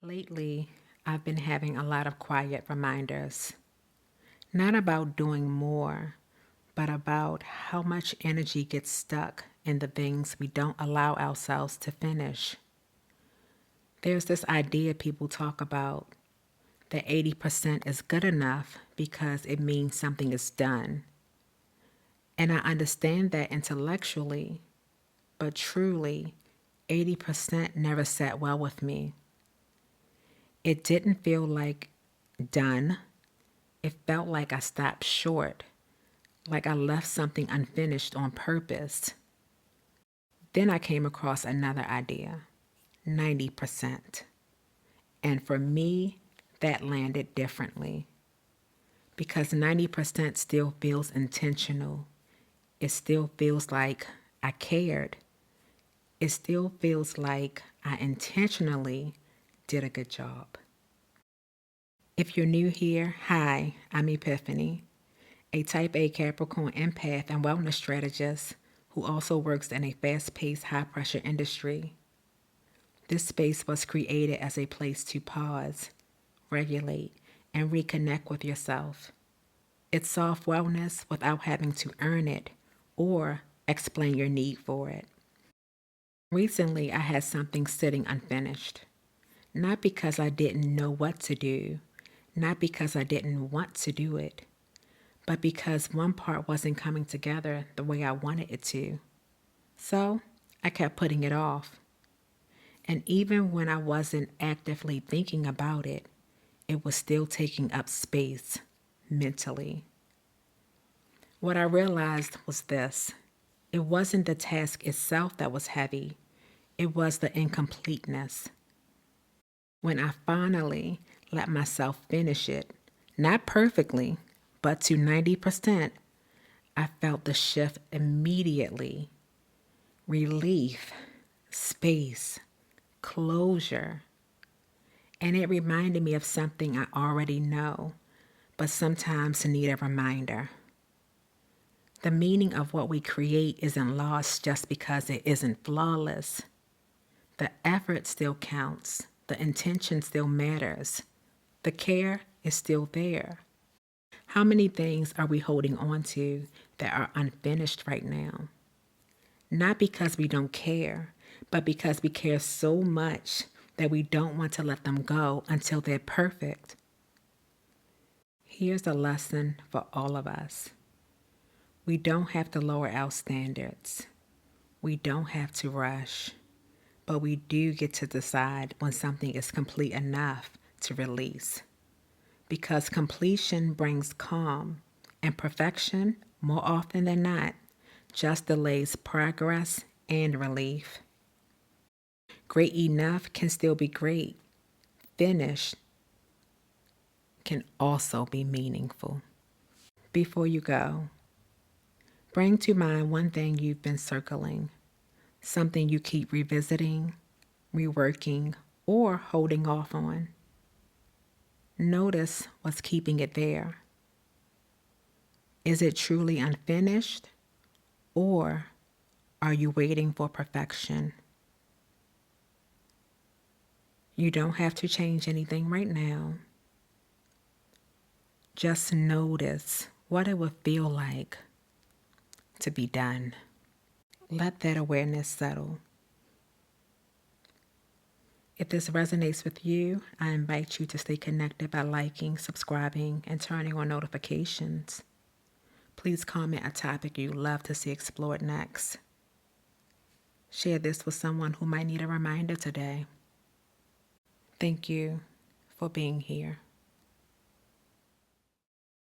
Lately, I've been having a lot of quiet reminders, not about doing more, but about how much energy gets stuck in the things we don't allow ourselves to finish. There's this idea people talk about that 80% is good enough because it means something is done. And I understand that intellectually, but truly, 80% never sat well with me. It didn't feel like done. It felt like I stopped short, like I left something unfinished on purpose. Then I came across another idea, 90%. And for me, that landed differently because 90% still feels intentional. It still feels like I cared. It still feels like I intentionally did a good job. If you're new here, hi, I'm Epiphany, a Type A Capricorn empath and wellness strategist who also works in a fast-paced, high-pressure industry. This space was created as a place to pause, regulate, and reconnect with yourself. It's soft wellness without having to earn it or explain your need for it. Recently, I had something sitting unfinished, not because I didn't know what to do, not because I didn't want to do it, but because one part wasn't coming together the way I wanted it to. So I kept putting it off. And even when I wasn't actively thinking about it, it was still taking up space mentally. What I realized was this: it wasn't the task itself that was heavy, it was the incompleteness. When I finally let myself finish it, not perfectly, but to 90%, I felt the shift immediately. Relief, space, closure. And it reminded me of something I already know, but sometimes need a reminder. The meaning of what we create isn't lost just because it isn't flawless. The effort still counts. The intention still matters. The care is still there. How many things are we holding on to that are unfinished right now? Not because we don't care, but because we care so much that we don't want to let them go until they're perfect. Here's a lesson for all of us. We don't have to lower our standards. We don't have to rush, but we do get to decide when something is complete enough to release. Because completion brings calm, and perfection, more often than not, just delays progress and relief. Great enough can still be great. Finished can also be meaningful. Before you go, bring to mind one thing you've been circling, something you keep revisiting, reworking, or holding off on. Notice what's keeping it there. Is it truly unfinished, or are you waiting for perfection? You don't have to change anything right now. Just notice what it would feel like to be done. Let that awareness settle. If this resonates with you, I invite you to stay connected by liking, subscribing, and turning on notifications. Please comment a topic you'd love to see explored next. Share this with someone who might need a reminder today. Thank you for being here.